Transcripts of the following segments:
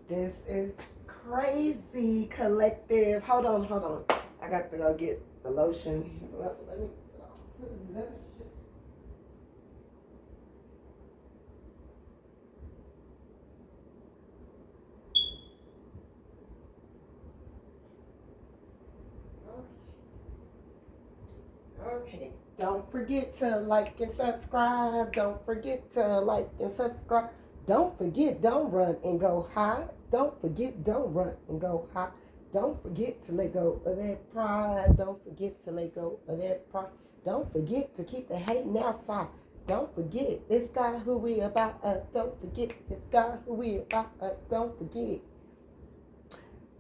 This is crazy, collective. Hold on. I got to go get the lotion. Let me. Okay. Don't forget to like and subscribe. Don't forget to like and subscribe. Don't forget, don't run and go high. Don't forget, don't run and go high. Don't forget to let go of that pride. Don't forget to let go of that pride. Don't forget to keep the hating outside. Don't forget this guy who we about. Don't forget this guy who we about. Don't forget.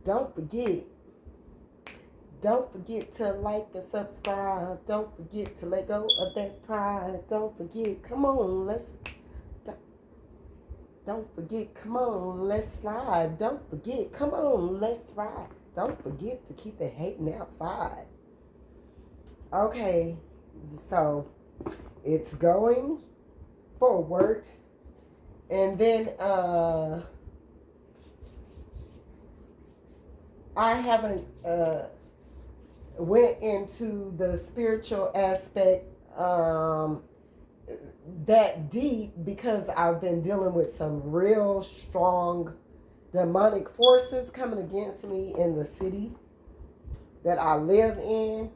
Don't forget. Don't forget to like and subscribe. Don't forget to let go of that pride. Don't forget. Come on, let's. Don't forget. Come on, let's slide. Don't forget. Come on, let's ride. Don't forget to keep the hating outside. Okay, so it's going forward, and then I haven't went into the spiritual aspect that deep because I've been dealing with some real strong demonic forces coming against me in the city that I live in.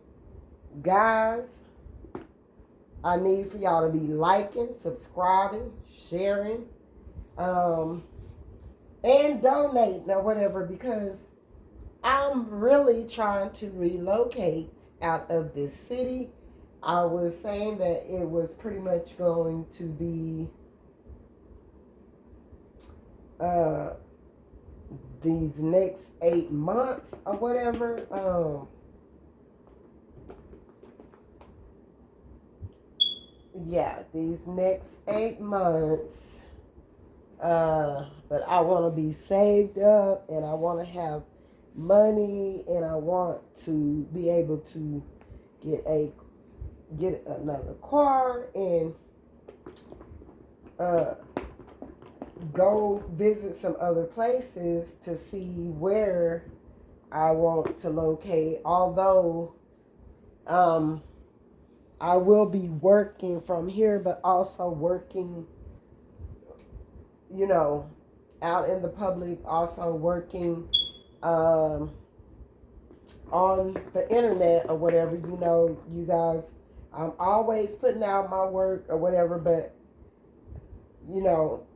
Guys, I need for y'all to be liking, subscribing, sharing, and donating or whatever, because I'm really trying to relocate out of this city. I was saying that it was pretty much going to be these next 8 months or whatever. Yeah, these next 8 months. But I want to be saved up, and I want to have money, and I want to be able to get another car and go visit some other places to see where I want to locate. Although I will be working from here, but also working, out in the public, also working on the internet or whatever. You guys, I'm always putting out my work or whatever, but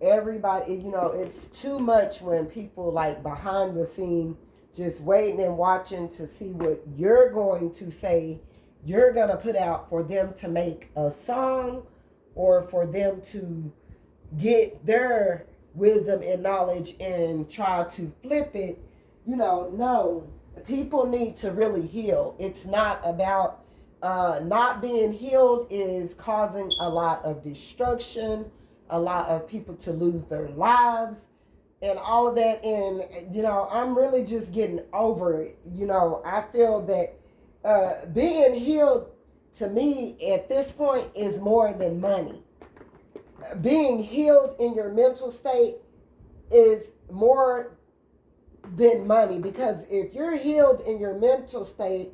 everybody, it's too much when people like behind the scene just waiting and watching to see what you're going to say, you're going to put out for them to make a song or for them to get their wisdom and knowledge and try to flip it. No, people need to really heal. It's not about not being healed is causing a lot of destruction, a lot of people to lose their lives and all of that. And, I'm really just getting over it. I feel that being healed to me at this point is more than money. Being healed in your mental state is more than money, because if you're healed in your mental state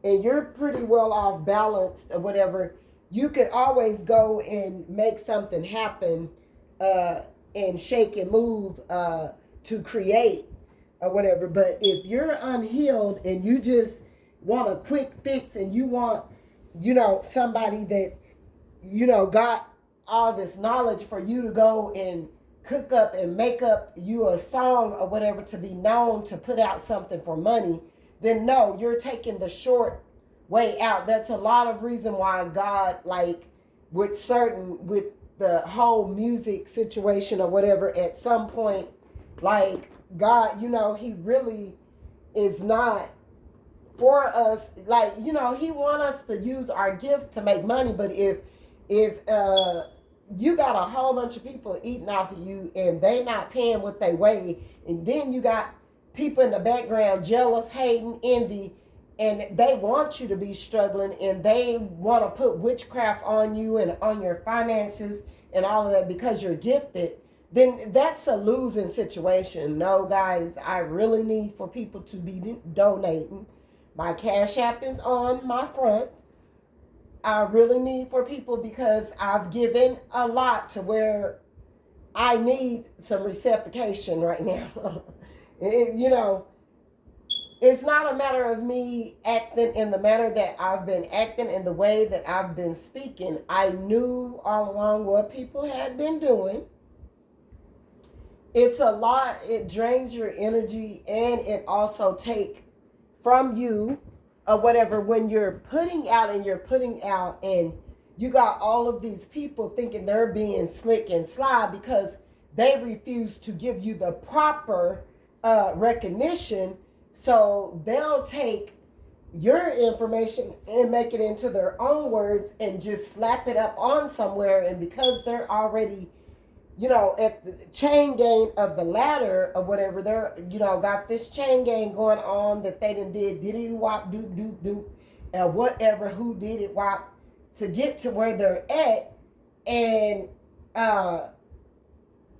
and you're pretty well off balanced or whatever, you could always go and make something happen and shake and move to create or whatever. But if you're unhealed and you just want a quick fix and you want, somebody that, got all this knowledge for you to go and cook up and make up you a song or whatever to be known to put out something for money, then no, you're taking the short way out. That's a lot of reason why God, like with the whole music situation or whatever, at some point, like God, he really is not for us. Like, he want us to use our gifts to make money. But if you got a whole bunch of people eating off of you and they not paying what they weigh, and then you got people in the background jealous, hating, envy, and they want you to be struggling, and they want to put witchcraft on you and on your finances and all of that because you're gifted, then that's a losing situation. No, guys, I really need for people to be donating. My Cash App is on my front. I really need for people because I've given a lot to where I need some reciprocation right now. You know, it's not a matter of me acting in the manner that I've been acting, in the way that I've been speaking. I knew all along what people had been doing. It's a lot. It drains your energy, and it also take from you or whatever when you're putting out and you got all of these people thinking they're being slick and sly because they refuse to give you the proper recognition. So they'll take your information and make it into their own words and just slap it up on somewhere. And because they're already, at the chain gang of the ladder or whatever, they're, got this chain gang going on that they done diddy wop doop doop doop and whatever, who did it wop to get to where they're at. And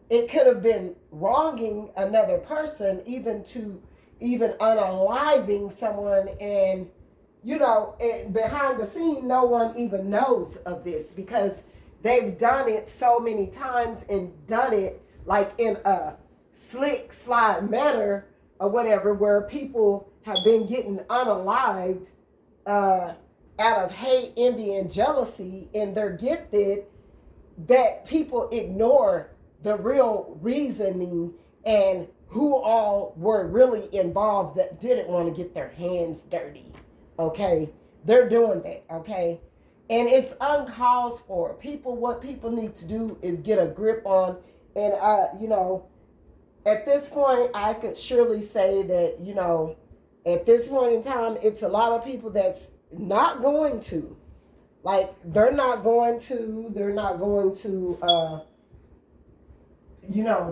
it could have been wronging another person, even unaliving someone. And behind the scene, no one even knows of this because they've done it so many times and done it like in a slick, sly manner or whatever, where people have been getting unalived out of hate, envy, and jealousy, and they're gifted, that people ignore the real reasoning and who all were really involved that didn't want to get their hands dirty. Okay? They're doing that, okay? And it's uncalled for. What people need to do is get a grip on. And, at this point, I could surely say that, at this point in time, it's a lot of people that's not going to. Like, they're not going to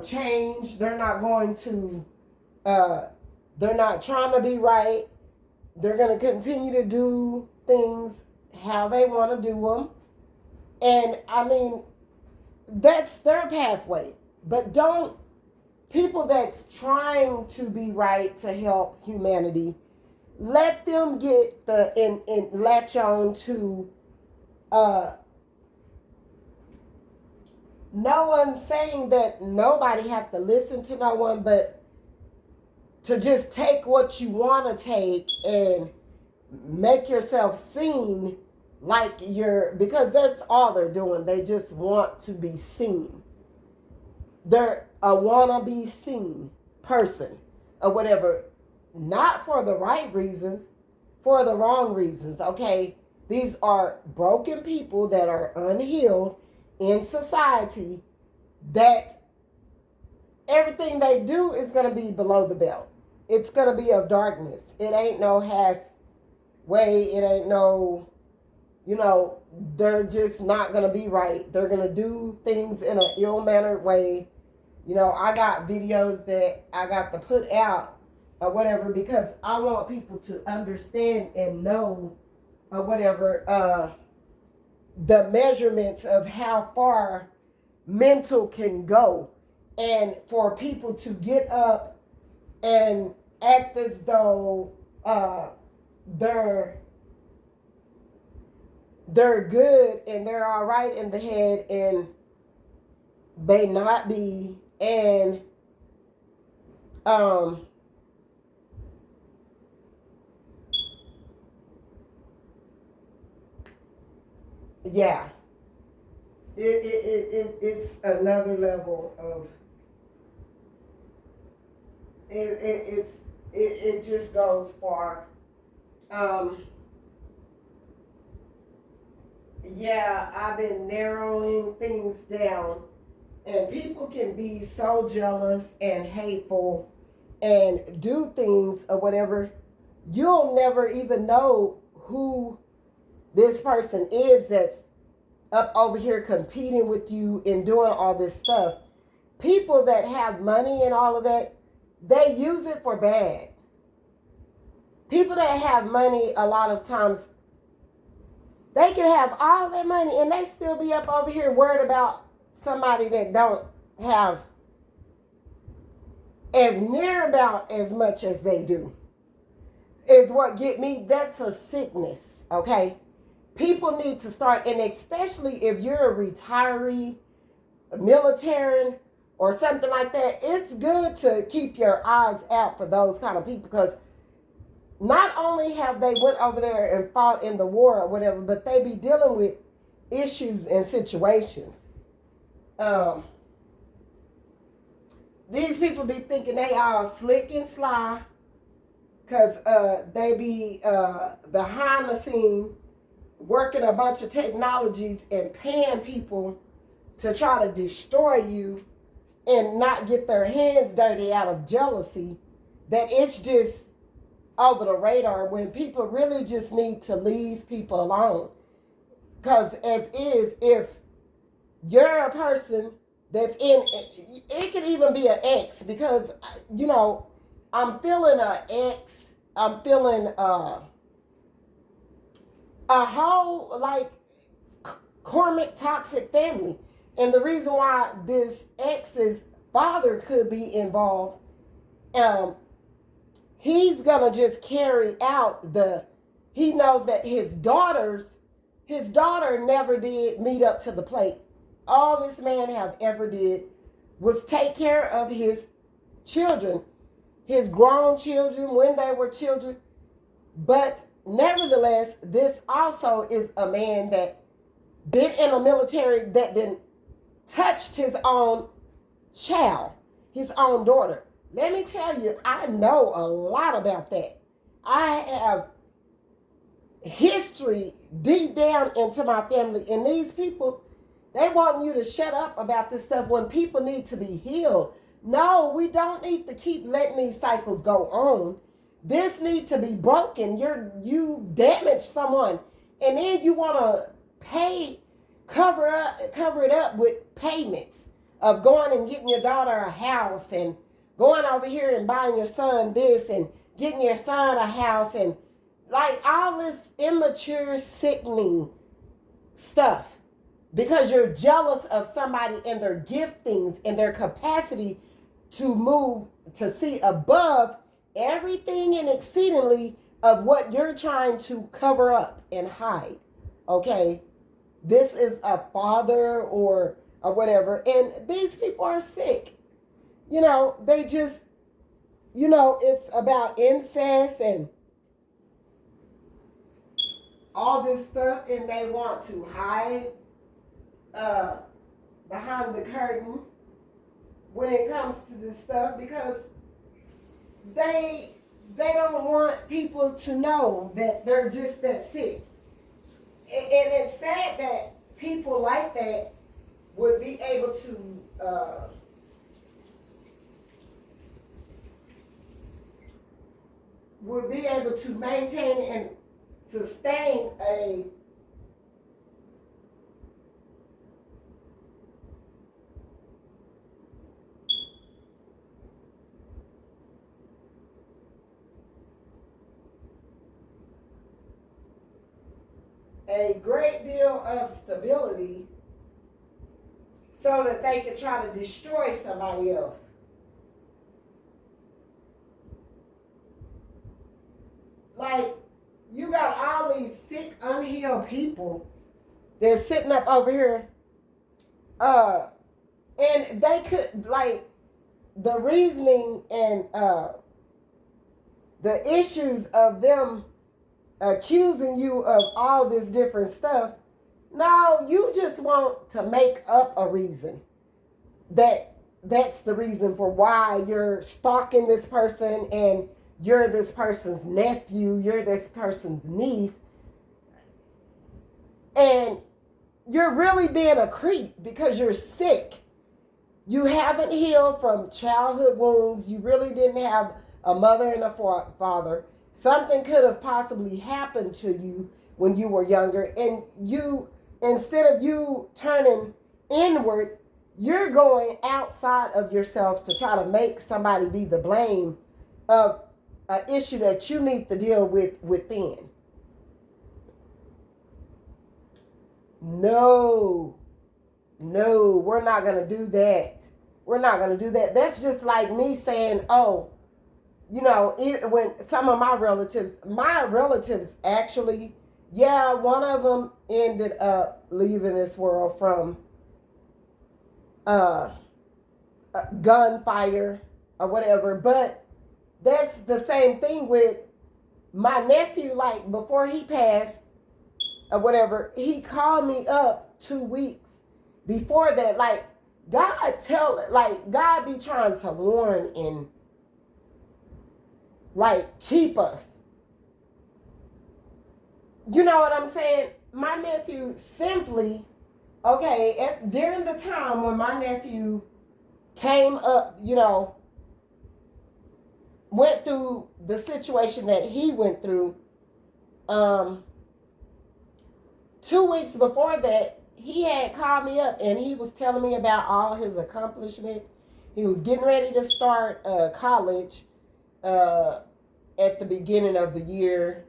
change. They're not going to, they're not trying to be right. They're going to continue to do things how they want to do them. And I mean, that's their pathway. But people that's trying to be right to help humanity, let them get and latch on to no one saying that nobody have to listen to no one, but to just take what you want to take and make yourself seen like because that's all they're doing. They just want to be seen. They're a wanna be seen person or whatever, not for the right reasons, for the wrong reasons, okay? These are broken people that are unhealed in society, that everything they do is going to be below the belt. It's going to be of darkness. It ain't no halfway. It ain't no, they're just not going to be right. They're going to do things in an ill-mannered way. I got videos that I got to put out or whatever because I want people to understand and know or whatever, the measurements of how far mental can go, and for people to get up and act as though they're good and they're all right in the head, and they not be. And yeah, it's another level of it just goes far. Yeah, I've been narrowing things down, and people can be so jealous and hateful and do things or whatever. You'll never even know who this person is that's up over here competing with you and doing all this stuff. People that have money and all of that, they use it for bad. People that have money, a lot of times, they can have all their money and they still be up over here worried about somebody that don't have as near about as much as they do is what get me. That's a sickness, okay? People need to start, and especially if you're a retiree, military, or something like that, it's good to keep your eyes out for those kind of people, because not only have they went over there and fought in the war or whatever, but they be dealing with issues and situations. These people be thinking they all slick and sly, because they be behind the scene working a bunch of technologies and paying people to try to destroy you and not get their hands dirty out of jealousy, that it's just over the radar, when people really just need to leave people alone. Because as is, if you're a person that's in, it could even be an ex, because, I'm feeling an ex, I'm feeling a whole, like, karmic toxic family. And the reason why this ex's father could be involved, he's gonna just carry out he knows that his daughter never did meet up to the plate. All this man have ever did was take care of his children, his grown children when they were children. But nevertheless, this also is a man that been in the military, that didn't touched his own child, his own daughter. Let me tell you, I know a lot about that. I have history deep down into my family, and these people, they want you to shut up about this stuff when people need to be healed. No, we don't need to keep letting these cycles go on. This needs to be broken. You damaged someone, and then you want to cover it up with payments of going and getting your daughter a house, and going over here and buying your son this, and getting your son a house, and like all this immature, sickening stuff, because you're jealous of somebody and their giftings and their capacity to move, to see above everything and exceedingly of what you're trying to cover up and hide. Okay? This is a father or whatever, and these people are sick. They just, it's about incest and all this stuff, and they want to hide behind the curtain when it comes to this stuff, because they don't want people to know that they're just that sick. And it's sad that people like that would be able to maintain and sustain a great deal of stability, so that they could try to destroy somebody else. Like, you got all these sick, unhealed people that's sitting up over here, and they could, like, the reasoning and the issues of them accusing you of all this different stuff. No, you just want to make up a reason that's the reason for why you're stalking this person, and you're this person's nephew, you're this person's niece, and you're really being a creep because you're sick. You haven't healed from childhood wounds. You really didn't have a mother and a father. Something could have possibly happened to you when you were younger, and you, instead of you turning inward, you're going outside of yourself to try to make somebody be the blame of an issue that you need to deal with within. No, we're not going to do that. we're not going to do that. That's just like me saying, oh, you know, when some of my relatives actually, yeah, one of them ended up leaving this world from uh, gunfire or whatever. But that's the same thing with my nephew. Like before he passed or whatever, he called me up 2 weeks before that. Like God be trying to warn and like keep us. You know what I'm saying? My nephew simply, okay, during the time when my nephew came up, you know, went through the situation that he went through, 2 weeks before that, he had called me up and he was telling me about all his accomplishments. He was getting ready to start college at the beginning of the year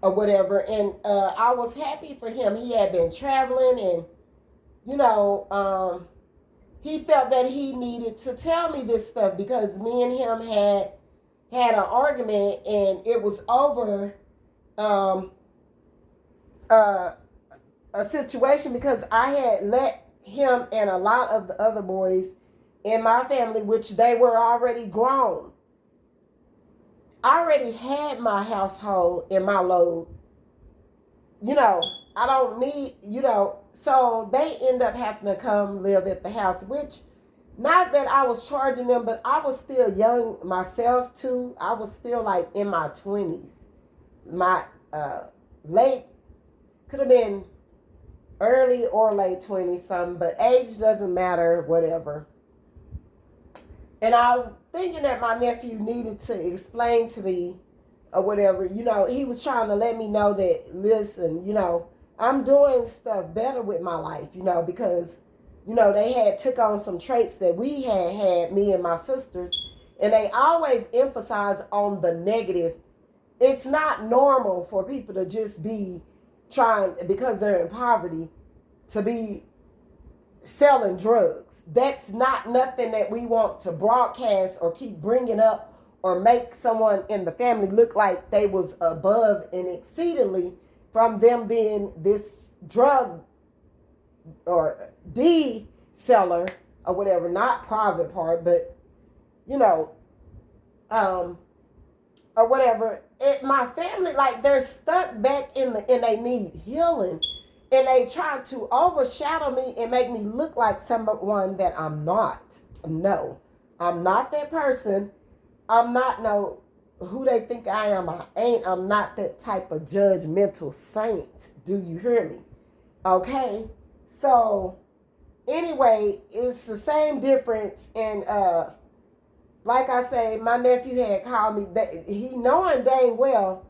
or whatever. And I was happy for him. He had been traveling and, you know, he felt that he needed to tell me this stuff because me and him had an argument and it was over a situation because I had let him and a lot of the other boys in my family, which they were already grown. I already had my household and my load. You know, I don't need, you know, so they end up having to come live at the house, which not that I was charging them, but I was still young myself too. I was still like in my 20s. My late, could have been early or late 20s something, but age doesn't matter, whatever. And I'm thinking that my nephew needed to explain to me or whatever, you know, he was trying to let me know that, listen, you know, I'm doing stuff better with my life, you know, because, you know, they had took on some traits that we had, me and my sisters, and they always emphasize on the negative. It's not normal for people to just be trying, because they're in poverty, to be selling drugs. That's not nothing that we want to broadcast or keep bringing up or make someone in the family look like they was above and exceedingly from them being this drug or D seller or whatever, not private part, but you know, or whatever. My family, like they're stuck back and they need healing. And they try to overshadow me and make me look like someone that I'm not. No, I'm not that person. I'm not who they think I am. I ain't. I'm not that type of judgmental saint. Do you hear me? Okay. So anyway, it's the same difference. And like I say, my nephew had called me. That he knowing dang well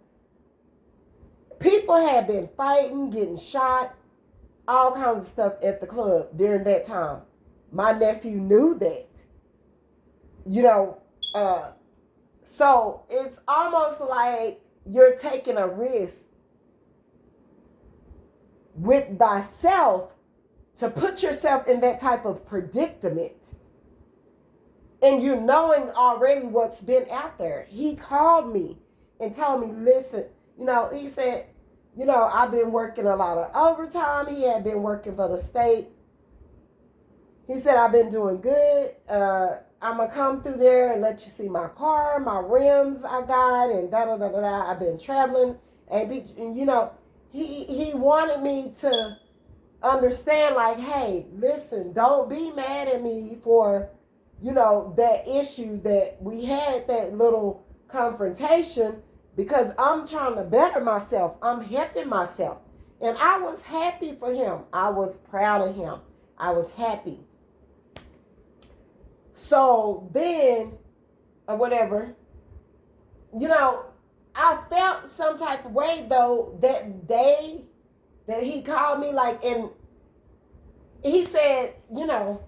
people had been fighting, getting shot, all kinds of stuff at the club during that time. My nephew knew that. You know, so it's almost like you're taking a risk with thyself to put yourself in that type of predicament. And you're knowing already what's been out there. He called me and told me, listen, you know, he said, you know, I've been working a lot of overtime. He had been working for the state. He said, I've been doing good. I'm going to come through there and let you see my car, my rims I got, and da-da-da-da-da. I've been traveling. And you know, he wanted me to understand, like, hey, listen, don't be mad at me for, you know, that issue that we had, that little confrontation, because I'm trying to better myself. I'm helping myself. And I was happy for him. I was proud of him. I was happy. So then, or whatever, you know, I felt some type of way, though, that day that he called me, like, and he said, you know,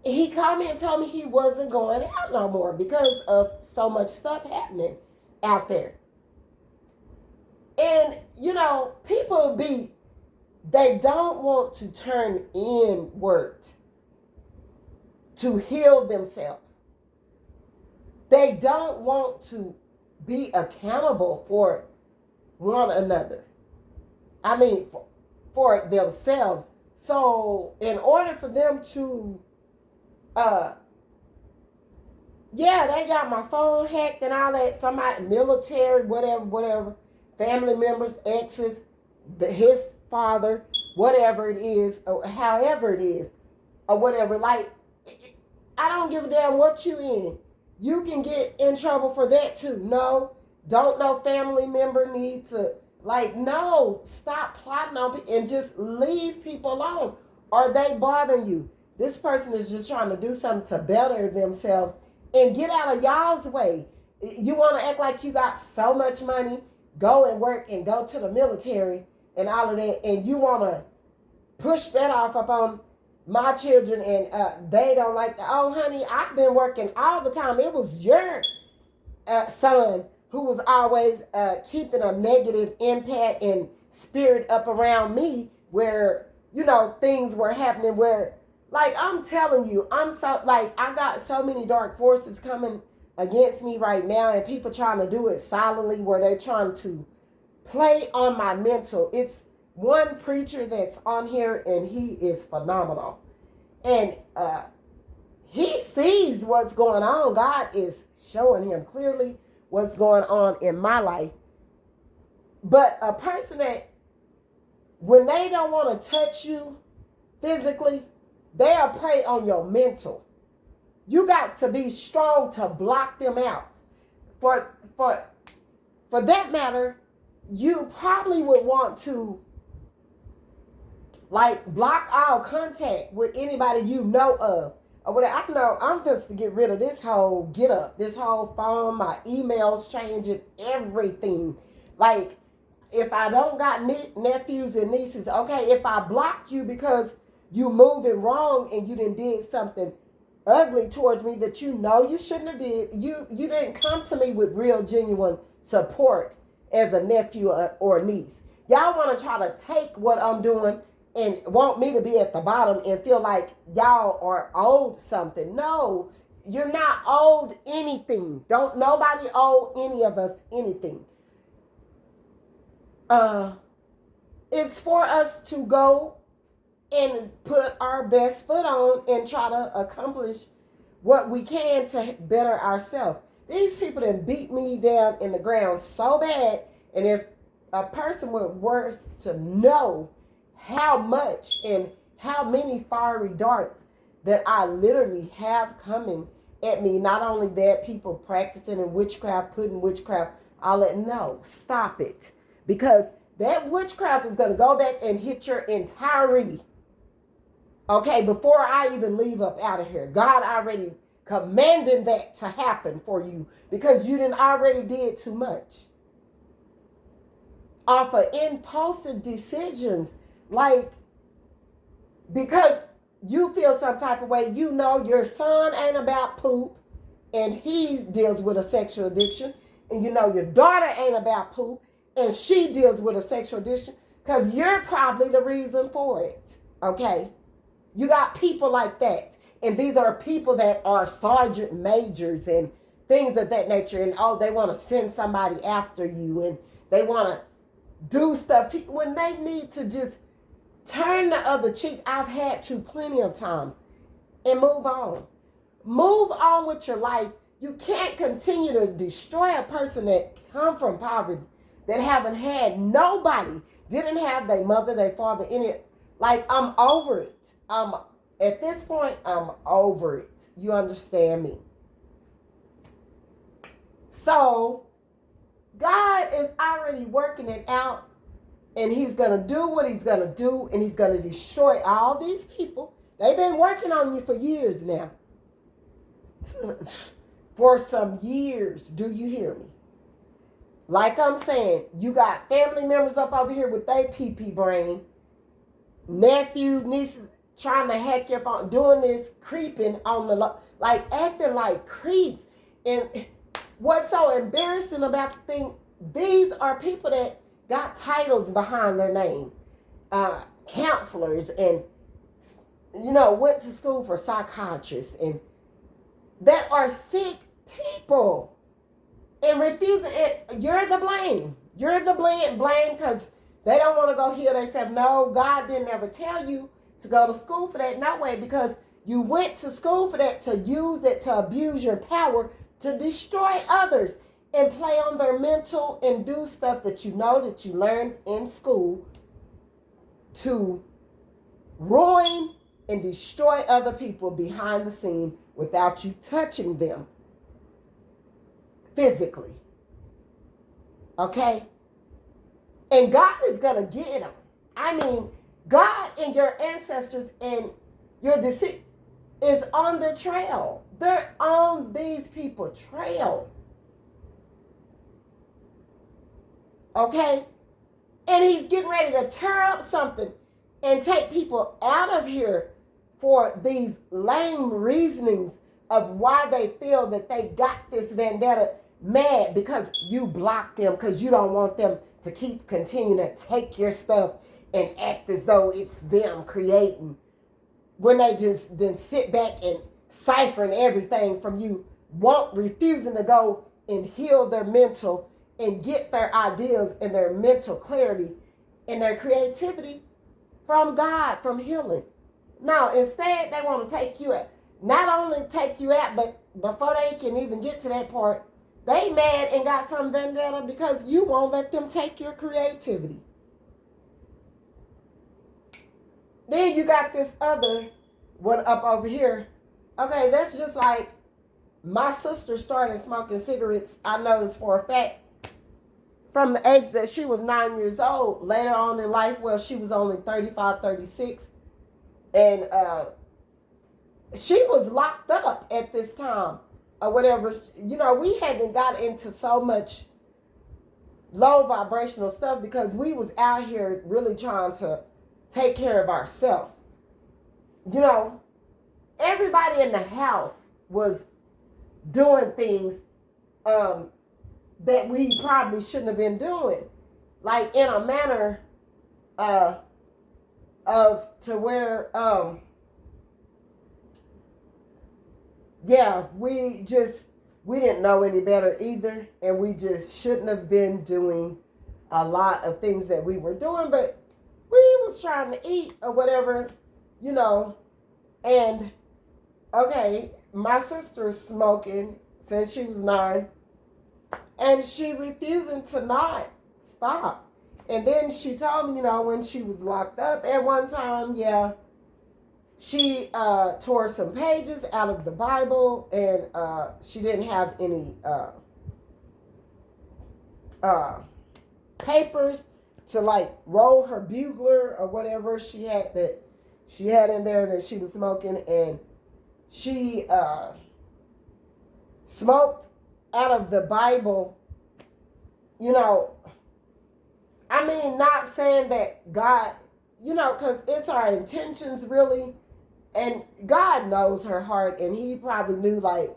he called me and told me he wasn't going out no more because of so much stuff happening out there. And, you know, people they don't want to turn inward to heal themselves. They don't want to be accountable for one another. I mean, for themselves. So in order for them to, yeah, they got my phone hacked and all that. Somebody, military, whatever, family members, exes, his father, whatever it is, or however it is, or whatever. Like, I don't give a damn what you in. You can get in trouble for that too. No, don't no family member need to, like, no, stop plotting on people and just leave people alone. Are they bothering you? This person is just trying to do something to better themselves and get out of y'all's way. You want to act like you got so much money, go and work and go to the military and all of that, and you want to push that off upon my children, and they don't like that. Oh, honey, I've been working all the time. It was your son who was always keeping a negative impact and spirit up around me where, you know, things were happening where, like, I'm telling you, I'm so, like, I got so many dark forces coming against me right now, and people trying to do it silently where they're trying to play on my mental. It's one preacher that's on here, and he is phenomenal. And he sees what's going on. God is showing him clearly what's going on in my life. But a person that, when they don't want to touch you physically, they'll prey on your mental. You got to be strong to block them out. For that matter, you probably would want to, like, block all contact with anybody you know of. Or whatever. I know I'm just to get rid of this whole get up, this whole phone, my emails changing, everything. Like, if I don't got nephews and nieces, okay, if I blocked you because you moving wrong and you did something ugly towards me that you know you shouldn't have did, you didn't come to me with real genuine support as a nephew or niece. Y'all want to try to take what I'm doing and want me to be at the bottom and feel like y'all are owed something. No, you're not owed anything. Don't nobody owe any of us anything. It's for us to go and put our best foot on and try to accomplish what we can to better ourselves. These people that beat me down in the ground so bad, and if a person were worse to know how much and how many fiery darts that I literally have coming at me. Not only that, people practicing in witchcraft, putting witchcraft, all that. No, stop it. Because that witchcraft is going to go back and hit your entirety. Okay, before I even leave up out of here. God already commanded that to happen for you because you done already did too much. Off of impulsive decisions. Like, because you feel some type of way, you know your son ain't about poop and he deals with a sexual addiction, and you know your daughter ain't about poop and she deals with a sexual addiction because you're probably the reason for it. Okay? You got people like that, and these are people that are sergeant majors and things of that nature, and oh, they want to send somebody after you and they want to do stuff to you when they need to just turn the other cheek. I've had to plenty of times and move on. Move on with your life. You can't continue to destroy a person that come from poverty, that haven't had nobody, didn't have their mother, their father in it. Like, I'm over it. At this point, I'm over it. You understand me? So, God is already working it out. And he's going to do what he's going to do. And he's going to destroy all these people. They've been working on you for years now. For some years. Do you hear me? Like I'm saying, you got family members up over here with their pee-pee brain. Nephews, nieces trying to hack your phone. Doing this, creeping on the like acting like creeps. And what's so embarrassing about the thing, these are people that got titles behind their name, counselors and went to school for psychiatrists and that are sick people and refusing it. You're the blame. You're the blame because they don't want to go heal themselves. No, God didn't ever tell you to go to school for that. No way, because you went to school for that, to use it to abuse your power, to destroy others and play on their mental and do stuff that you know that you learned in school to ruin and destroy other people behind the scene without you touching them physically. Okay? And God is going to get them. I mean, God and your ancestors and your deceased is on the trail. They're on these people's trail. Okay? And he's getting ready to tear up something and take people out of here for these lame reasonings of why they feel that they got this vendetta, mad because you blocked them, because you don't want them to keep continuing to take your stuff and act as though it's them creating, when they just then sit back and ciphering everything from you, refusing to go and heal their mental and get their ideas and their mental clarity and their creativity from God, from healing. No, instead they want to take you out. Not only take you out, but before they can even get to that part, they mad and got some vendetta because you won't let them take your creativity. Then you got this other one up over here. Okay, that's just like my sister started smoking cigarettes, I know this for a fact, from the age that she was 9 years old. Later on in life, well, she was only 35, 36. And she was locked up at this time or whatever. We hadn't got into so much low vibrational stuff because we was out here really trying to take care of ourselves. Everybody in the house was doing things that we probably shouldn't have been doing, like in a manner of to where we didn't know any better either, and we just shouldn't have been doing a lot of things that we were doing, but we was trying to eat or whatever, and okay, my sister's smoking since she was 9, and she refusing to not stop. And then she told me, when she was locked up at one time, she tore some pages out of the Bible, and she didn't have any papers to like roll her bugler or whatever she had in there that she was smoking, and she smoked out of the Bible. Not saying that God, because it's our intentions really, and God knows her heart, and he probably knew, like,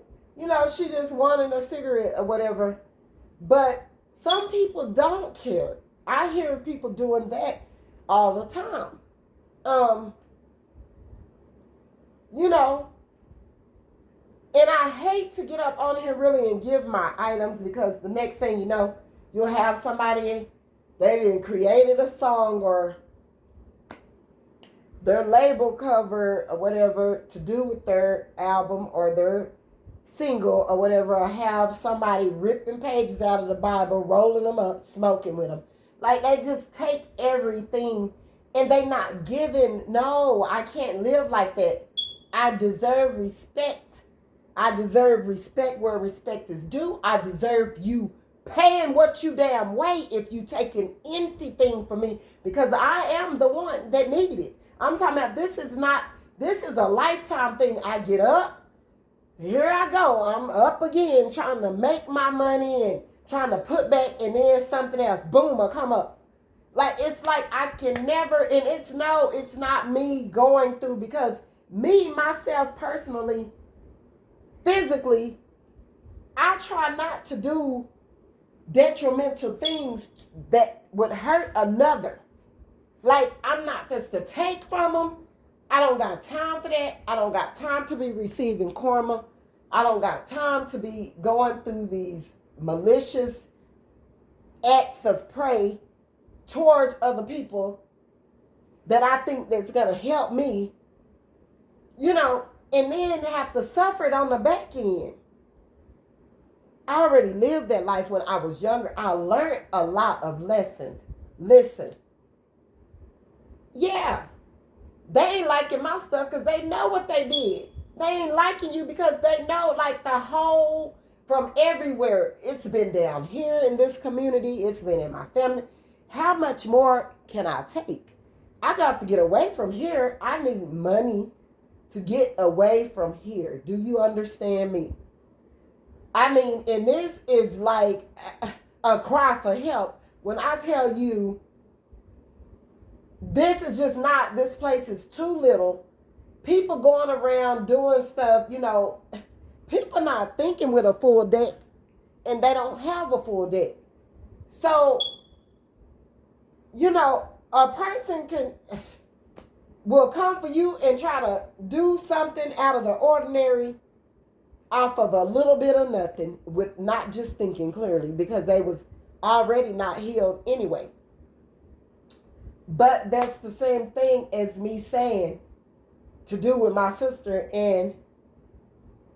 she just wanted a cigarette or whatever. But some people don't care. I hear people doing that all the time. And I hate to get up on here really and give my items, because the next thing you know, you'll have somebody, they done created a song or their label cover or whatever to do with their album or their single or whatever, or have somebody ripping pages out of the Bible, rolling them up, smoking with them. Like, they just take everything and they not giving. No, I can't live like that. I deserve respect. I deserve respect where respect is due. I deserve you paying what you damn weigh if you take an empty thing from me, because I am the one that needed it. I'm talking about this is a lifetime thing. I get up, here I go. I'm up again trying to make my money and trying to put back, and then something else, boom, I come up. Like, it's like I can never, and it's not me going through, because me, myself, personally, physically, I try not to do detrimental things that would hurt another. Like, I'm not just to take from them, I don't got time for that. I don't got time to be receiving karma. I don't got time to be going through these malicious acts of prey towards other people that I think that's going to help me, and then have to suffer it on the back end. I already lived that life when I was younger. I learned a lot of lessons. Listen, yeah, they ain't liking my stuff because they know what they did. They ain't liking you because they know, like, the whole, from everywhere. It's been down here in this community. It's been in my family. How much more can I take? I got to get away from here. I need money to get away from here. Do you understand me? I mean, and this is like a cry for help. When I tell you, this is just not, this place is too little. People going around doing stuff, people not thinking with a full deck, and they don't have a full deck. So, a person will come for you and try to do something out of the ordinary off of a little bit of nothing, with not just thinking clearly, because they was already not healed anyway. But that's the same thing as me saying to do with my sister and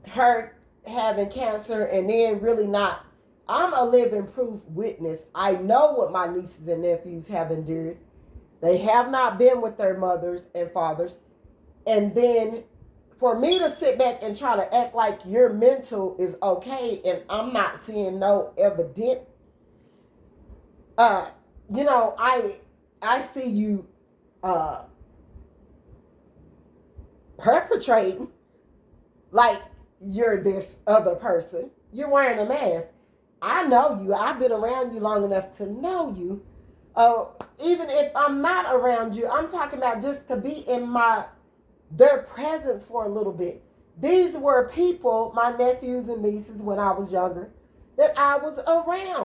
her having cancer, and then really not. I'm a living proof witness. I know what my nieces and nephews have endured. They have not been with their mothers and fathers. And then for me to sit back and try to act like your mental is okay and I'm not seeing no evidence, I see you perpetrating like you're this other person. You're wearing a mask. I know you. I've been around you long enough to know you. Even if I'm not around you, I'm talking about just to be in their presence for a little bit. These were people, my nephews and nieces, when I was younger, that I was around.